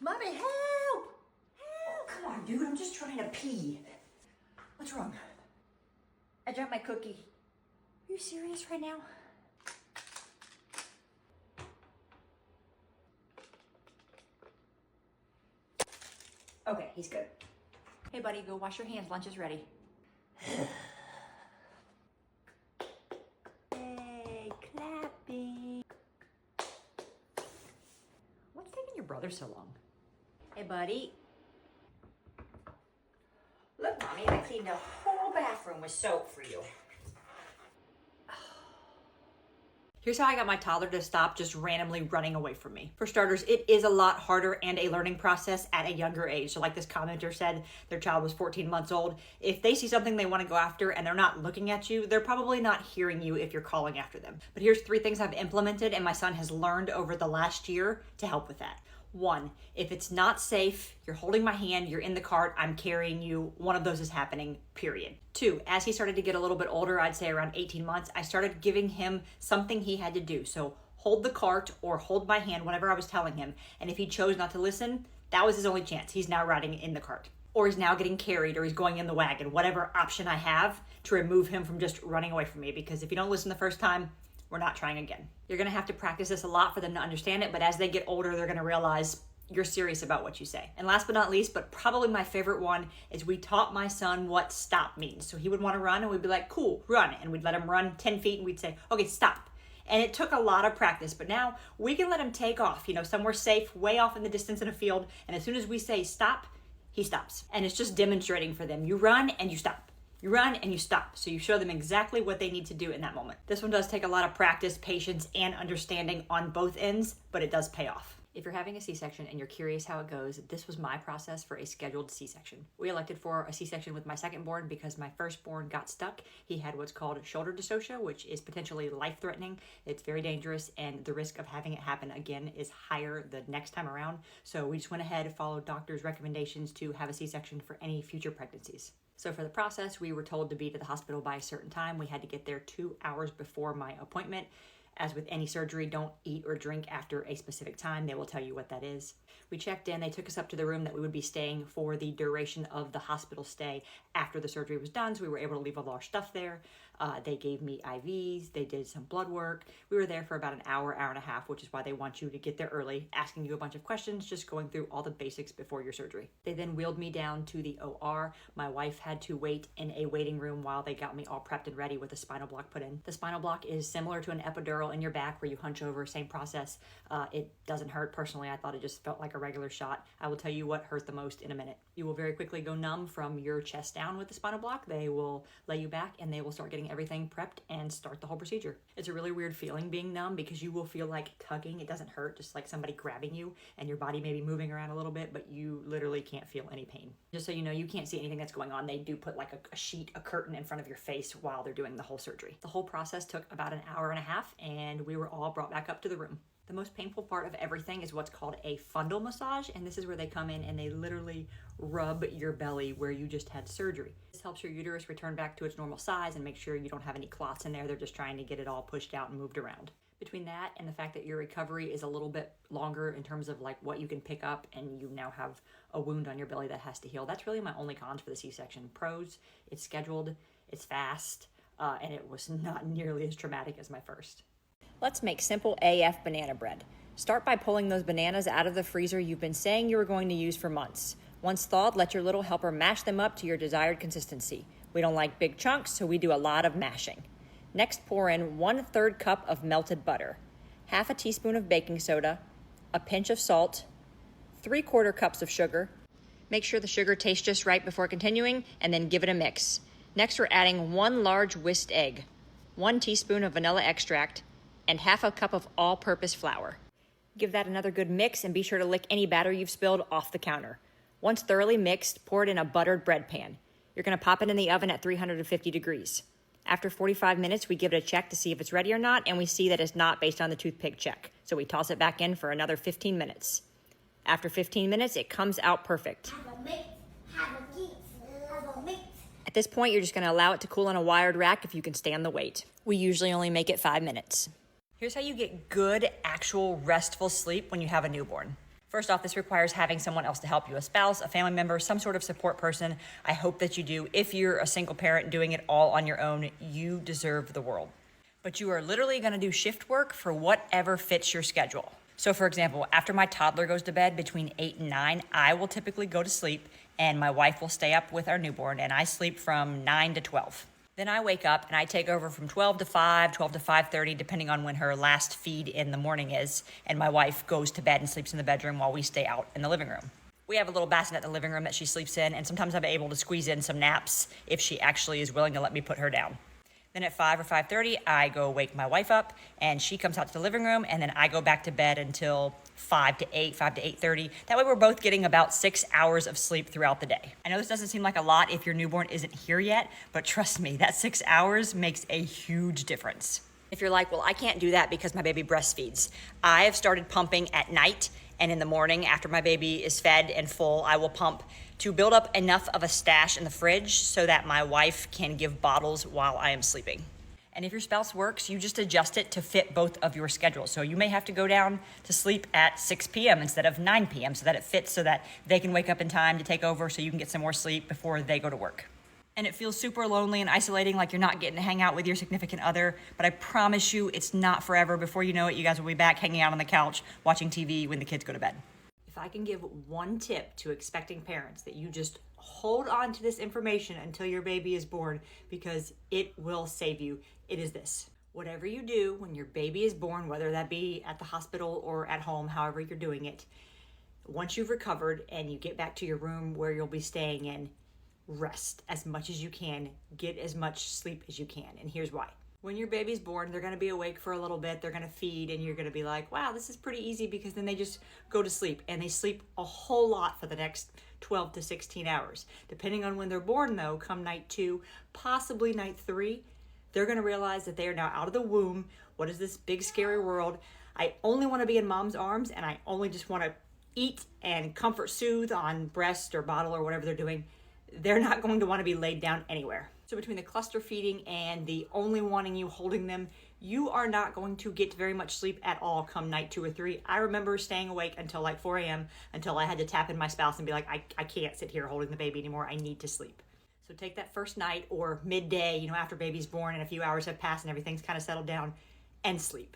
Mommy, help! Help! Come on, dude, I'm just trying to pee. What's wrong? I dropped my cookie. Are you serious right now? Okay, he's good. Hey, buddy, go wash your hands. Lunch is ready. Hey, clapping. What's taking your brother so long? Hey, buddy. Look, Mommy, I cleaned the whole bathroom with soap for you. Here's how I got my toddler to stop just randomly running away from me. For starters, it is a lot harder and a learning process at a younger age. So like this commenter said, their child was 14 months old. If they see something they want to go after and they're not looking at you, they're probably not hearing you if you're calling after them. But here's 3 things I've implemented and my son has learned over the last year to help with that. 1, if it's not safe, you're holding my hand, you're in the cart, I'm carrying you, one of those is happening, period. 2, as he started to get a little bit older, I'd say around 18 months, I started giving him something he had to do. So hold the cart or hold my hand, whatever I was telling him. And if he chose not to listen, that was his only chance. He's now riding in the cart. Or he's now getting carried, or he's going in the wagon, whatever option I have to remove him from just running away from me. Because if you don't listen the first time, we're not trying again. You're gonna have to practice this a lot for them to understand it, but as they get older, they're gonna realize you're serious about what you say. And last but not least, but probably my favorite one, is we taught my son what stop means. So he would wanna run and we'd be like, cool, run. And we'd let him run 10 feet and we'd say, okay, stop. And it took a lot of practice, but now we can let him take off, somewhere safe, way off in the distance in a field. And as soon as we say stop, he stops. And it's just demonstrating for them. You run and you stop. You run and you stop. So you show them exactly what they need to do in that moment. This one does take a lot of practice, patience, and understanding on both ends, but it does pay off. If you're having a C-section and you're curious how it goes, this was my process for a scheduled C-section. We elected for a C-section with my second-born because my firstborn got stuck. He had what's called shoulder dystocia, which is potentially life-threatening. It's very dangerous, and the risk of having it happen again is higher the next time around. So we just went ahead and followed doctors' recommendations to have a C-section for any future pregnancies. So for the process, we were told to be to the hospital by a certain time. We had to get there 2 hours before my appointment. As with any surgery, don't eat or drink after a specific time. They will tell you what that is. We checked in. They took us up to the room that we would be staying for the duration of the hospital stay after the surgery was done. So we were able to leave all our stuff there. They gave me IVs. They did some blood work. We were there for about an hour, hour and a half, which is why they want you to get there early, asking you a bunch of questions, just going through all the basics before your surgery. They then wheeled me down to the OR. My wife had to wait in a waiting room while they got me all prepped and ready with a spinal block put in. The spinal block is similar to an epidural in your back where you hunch over, same process. It doesn't hurt. Personally, I thought it just felt like a regular shot. I will tell you what hurt the most in a minute. You will very quickly go numb from your chest down with the spinal block. They will lay you back and they will start getting everything prepped and start the whole procedure. It's a really weird feeling being numb because you will feel like tugging. It doesn't hurt, just like somebody grabbing you and your body may be moving around a little bit, but you literally can't feel any pain. Just so you know, you can't see anything that's going on. They do put like a sheet, a curtain in front of your face while they're doing the whole surgery. The whole process took about an hour and a half and we were all brought back up to the room. The most painful part of everything is what's called a fundal massage, and this is where they come in and they literally rub your belly where you just had surgery. This helps your uterus return back to its normal size and make sure you don't have any clots in there. They're just trying to get it all pushed out and moved around. Between that and the fact that your recovery is a little bit longer in terms of like what you can pick up and you now have a wound on your belly that has to heal, that's really my only cons for the C-section. Pros, it's scheduled, it's fast, and it was not nearly as traumatic as my first. Let's make simple AF banana bread. Start by pulling those bananas out of the freezer you've been saying you were going to use for months. Once thawed, let your little helper mash them up to your desired consistency. We don't like big chunks, so we do a lot of mashing. Next, pour in 1/3 cup of melted butter, half a teaspoon of baking soda, a pinch of salt, 3/4 cups of sugar. Make sure the sugar tastes just right before continuing, and then give it a mix. Next, we're adding 1 large whisked egg, 1 teaspoon of vanilla extract, and half a cup of all-purpose flour. Give that another good mix and be sure to lick any batter you've spilled off the counter. Once thoroughly mixed, pour it in a buttered bread pan. You're going to pop it in the oven at 350 degrees. After 45 minutes, we give it a check to see if it's ready or not, and we see that it's not based on the toothpick check. So we toss it back in for another 15 minutes. After 15 minutes, it comes out perfect. At this point, you're just going to allow it to cool on a wired rack if you can stand the wait. We usually only make it 5 minutes. Here's how you get good, actual, restful sleep when you have a newborn. First off, this requires having someone else to help you, a spouse, a family member, some sort of support person. I hope that you do. If you're a single parent doing it all on your own, you deserve the world. But you are literally gonna do shift work for whatever fits your schedule. So for example, after my toddler goes to bed between 8 and 9, I will typically go to sleep and my wife will stay up with our newborn and I sleep from 9 to 12. Then I wake up and I take over from 12 to 5, 12 to 5:30, depending on when her last feed in the morning is. And my wife goes to bed and sleeps in the bedroom while we stay out in the living room. We have a little bassinet in the living room that she sleeps in, and sometimes I'm able to squeeze in some naps if she actually is willing to let me put her down. Then at 5 or 5:30, I go wake my wife up and she comes out to the living room, and then I go back to bed until 5 to 8, 5 to 8:30. That way we're both getting about 6 hours of sleep throughout the day. I know this doesn't seem like a lot if your newborn isn't here yet, but trust me, that 6 hours makes a huge difference. If you're like, well, I can't do that because my baby breastfeeds. I have started pumping at night, and in the morning after my baby is fed and full, I will pump to build up enough of a stash in the fridge so that my wife can give bottles while I am sleeping. And if your spouse works, you just adjust it to fit both of your schedules. So you may have to go down to sleep at 6 p.m. instead of 9 p.m. so that it fits, so that they can wake up in time to take over so you can get some more sleep before they go to work. And it feels super lonely and isolating, like you're not getting to hang out with your significant other, but I promise you it's not forever. Before you know it, you guys will be back hanging out on the couch watching TV when the kids go to bed. If I can give one tip to expecting parents, that you just hold on to this information until your baby is born, because it will save you. It is this: whatever you do when your baby is born, whether that be at the hospital or at home, however you're doing it, once you've recovered and you get back to your room where you'll be staying in, rest as much as you can, get as much sleep as you can. And here's why. When your baby's born, they're gonna be awake for a little bit, they're gonna feed, and you're gonna be like, wow, this is pretty easy, because then they just go to sleep, and they sleep a whole lot for the next 12 to 16 hours. Depending on when they're born though, come night 2, possibly night 3, they're gonna realize that they are now out of the womb. What is this big scary world? I only wanna be in mom's arms, and I only just wanna eat and comfort soothe on breast or bottle or whatever they're doing. They're not going to want to be laid down anywhere. So between the cluster feeding and the only wanting you holding them, you are not going to get very much sleep at all come night 2 or 3. I remember staying awake until like 4 a.m. until I had to tap in my spouse and be like, I can't sit here holding the baby anymore. I need to sleep. So take that first night or midday, after baby's born and a few hours have passed and everything's kind of settled down, and sleep.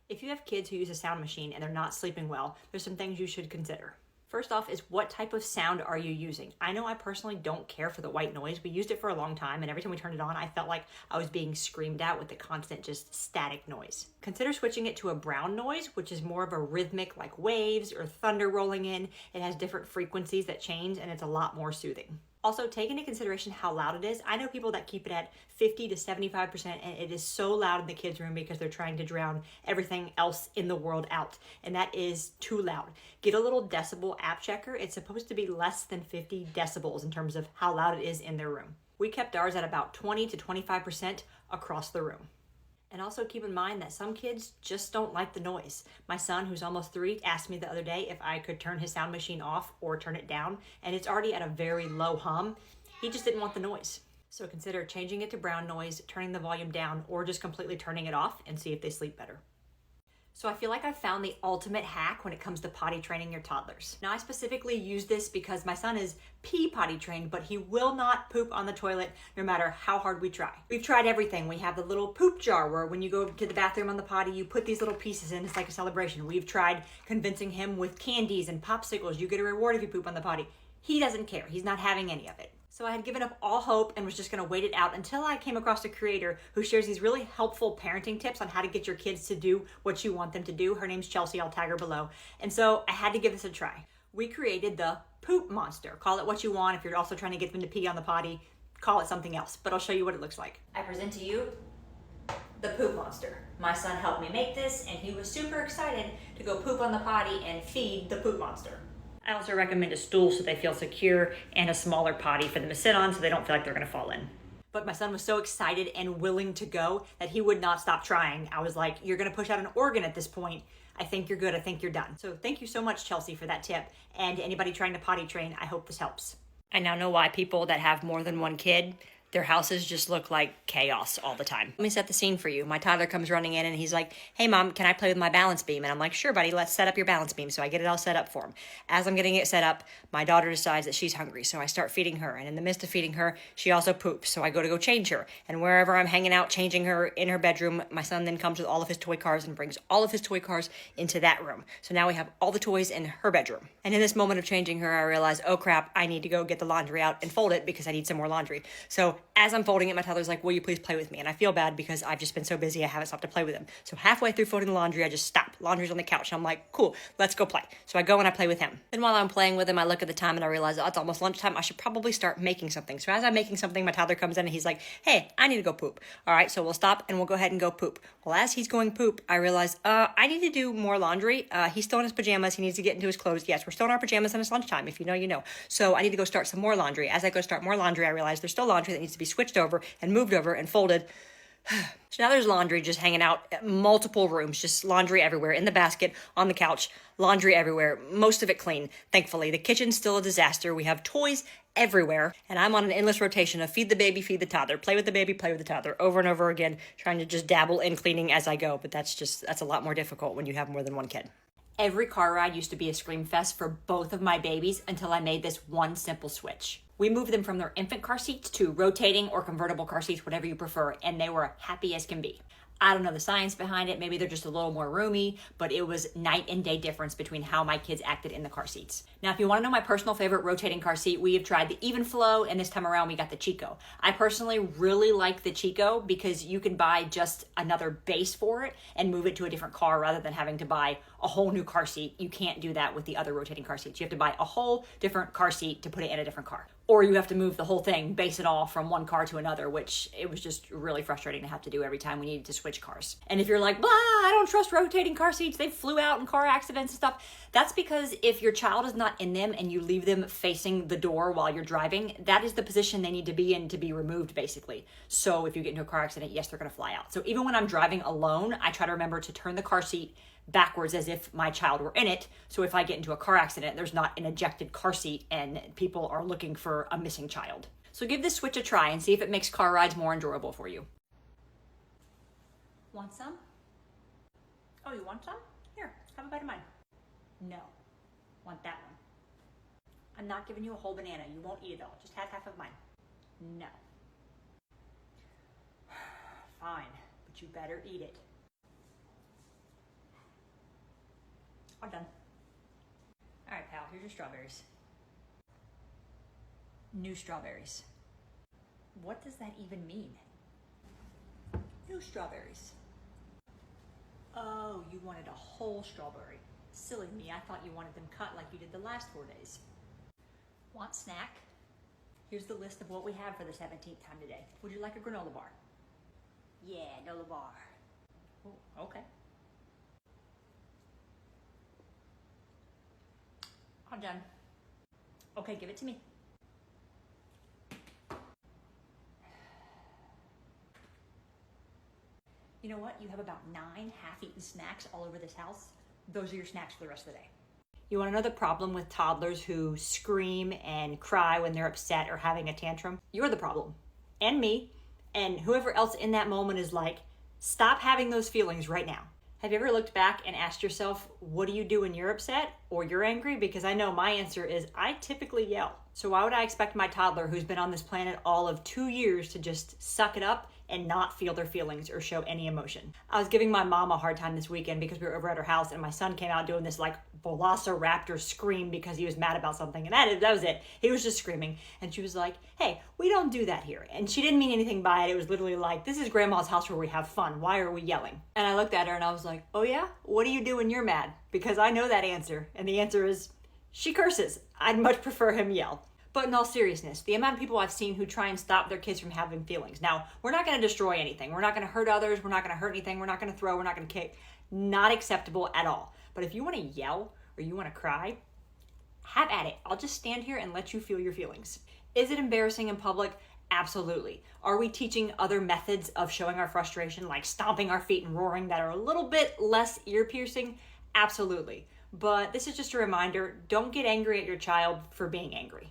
If you have kids who use a sound machine and they're not sleeping well, there's some things you should consider. First off is, what type of sound are you using? I know I personally don't care for the white noise. We used it for a long time, and every time we turned it on, I felt like I was being screamed at with the constant just static noise. Consider switching it to a brown noise, which is more of a rhythmic, like waves or thunder rolling in. It has different frequencies that change, and it's a lot more soothing. Also, take into consideration how loud it is. I know people that keep it at 50 to 75%, and it is so loud in the kids' room because they're trying to drown everything else in the world out, and that is too loud. Get a little decibel app checker. It's supposed to be less than 50 decibels in terms of how loud it is in their room. We kept ours at about 20 to 25% across the room. And also keep in mind that some kids just don't like the noise. My son, who's almost 3, asked me the other day if I could turn his sound machine off or turn it down, and it's already at a very low hum. He just didn't want the noise. So consider changing it to brown noise, turning the volume down, or just completely turning it off, and see if they sleep better. So I feel like I've found the ultimate hack when it comes to potty training your toddlers. Now I specifically use this because my son is pee potty trained, but he will not poop on the toilet no matter how hard we try. We've tried everything. We have the little poop jar where when you go to the bathroom on the potty, you put these little pieces in, it's like a celebration. We've tried convincing him with candies and popsicles. You get a reward if you poop on the potty. He doesn't care. He's not having any of it. So I had given up all hope and was just gonna wait it out until I came across a creator who shares these really helpful parenting tips on how to get your kids to do what you want them to do. Her name's Chelsea, I'll tag her below. And so I had to give this a try. We created the poop monster. Call it what you want. If you're also trying to get them to pee on the potty, call it something else, but I'll show you what it looks like. I present to you the poop monster. My son helped me make this, and he was super excited to go poop on the potty and feed the poop monster. I also recommend a stool so they feel secure, and a smaller potty for them to sit on so they don't feel like they're gonna fall in. But my son was so excited and willing to go that he would not stop trying. I was like, you're gonna push out an organ at this point. I think you're good, I think you're done. So thank you so much, Chelsea, for that tip. And anybody trying to potty train, I hope this helps. I now know why people that have more than one kid Their houses just look like chaos all the time. Let me set the scene for you. My toddler comes running in and he's like, hey mom, can I play with my balance beam? And I'm like, sure buddy, let's set up your balance beam. So I get it all set up for him. As I'm getting it set up, my daughter decides that she's hungry. So I start feeding her. And in the midst of feeding her, she also poops. So I go change her. And wherever I'm hanging out, changing her in her bedroom, my son then comes with all of his toy cars and brings all of his toy cars into that room. So now we have all the toys in her bedroom. And in this moment of changing her, I realize, oh crap, I need to go get the laundry out and fold it because I need some more laundry. So as I'm folding it, my toddler's like, will you please play with me? And I feel bad because I've just been so busy, I haven't stopped to play with him. So halfway through folding the laundry, I just stop. Laundry's on the couch. And I'm like, cool, let's go play. So I go and I play with him. Then while I'm playing with him, I look at the time and I realize, oh, it's almost lunchtime. I should probably start making something. So as I'm making something, my toddler comes in and he's like, hey, I need to go poop. All right, so we'll stop and we'll go ahead and go poop. Well, as he's going poop, I realize, I need to do more laundry. He's still in his pajamas. He needs to get into his clothes. Yes, we're still in our pajamas and it's lunchtime. If you know, you know. So I need to go start some more laundry. As I go start more laundry, I realize there's still laundry that needs to be switched over and moved over and folded. So now there's laundry just hanging out at multiple rooms, just laundry everywhere, in the basket, on the couch, laundry everywhere, most of it clean, thankfully. The kitchen's still a disaster. We have toys everywhere, and I'm on an endless rotation of feed the baby, feed the toddler, play with the baby, play with the toddler, over and over again, trying to just dabble in cleaning as I go, but that's a lot more difficult when you have more than one kid. Every car ride used to be a scream fest for both of my babies until I made this one simple switch. We moved them from their infant car seats to rotating or convertible car seats, whatever you prefer, and they were happy as can be. I don't know the science behind it. Maybe they're just a little more roomy, but it was night and day difference between how my kids acted in the car seats. Now, if you want to know my personal favorite rotating car seat, we have tried the Even Flow, and this time around we got the Chico. I personally really like the Chico because you can buy just another base for it and move it to a different car rather than having to buy a whole new car seat. You can't do that with the other rotating car seats. You have to buy a whole different car seat to put it in a different car. Or you have to move the whole thing, base it all from one car to another, which it was just really frustrating to have to do every time we needed to switch cars. And if you're like, blah, I don't trust rotating car seats, they flew out in car accidents and stuff, that's because if your child is not in them and you leave them facing the door while you're driving, that is the position they need to be in to be removed, basically. So if you get into a car accident, yes, they're gonna fly out. So even when I'm driving alone, I try to remember to turn the car seat backwards as if my child were in it. So if I get into a car accident, there's not an ejected car seat and people are looking for a missing child. So give this switch a try and see if it makes car rides more enjoyable for you. Want some? Oh, you want some? Here, have a bite of mine. No. Want that one. I'm not giving you a whole banana. You won't eat it all. Just have half of mine. No. Fine, but you better eat it. All done. All right, pal, here's your strawberries. New strawberries. What does that even mean? New strawberries. Oh, you wanted a whole strawberry. Silly me, I thought you wanted them cut like you did the last 4 days. Want snack? Here's the list of what we have for the 17th time today. Would you like a granola bar? Yeah, granola bar. Oh, okay. I'm done. Okay, give it to me. You know what? You have about 9 half-eaten snacks all over this house. Those are your snacks for the rest of the day. You want to know the problem with toddlers who scream and cry when they're upset or having a tantrum? You're the problem. And me. And whoever else in that moment is like, stop having those feelings right now. Have you ever looked back and asked yourself, what do you do when you're upset or you're angry? Because I know my answer is I typically yell. So why would I expect my toddler who's been on this planet all of 2 years to just suck it up and not feel their feelings or show any emotion? I was giving my mom a hard time this weekend because we were over at her house and my son came out doing this like velociraptor scream because he was mad about something. And that was it. He was just screaming. And she was like, hey, we don't do that here. And she didn't mean anything by it. It was literally like, this is grandma's house where we have fun. Why are we yelling? And I looked at her and I was like, oh yeah? What do you do when you're mad? Because I know that answer. And the answer is, she curses. I'd much prefer him yell. But in all seriousness, the amount of people I've seen who try and stop their kids from having feelings. Now, we're not going to destroy anything. We're not going to hurt others. We're not going to hurt anything. We're not going to throw. We're not going to kick. Not acceptable at all. But if you want to yell or you want to cry, have at it. I'll just stand here and let you feel your feelings. Is it embarrassing in public? Absolutely. Are we teaching other methods of showing our frustration, like stomping our feet and roaring, that are a little bit less ear-piercing? Absolutely. But this is just a reminder, don't get angry at your child for being angry.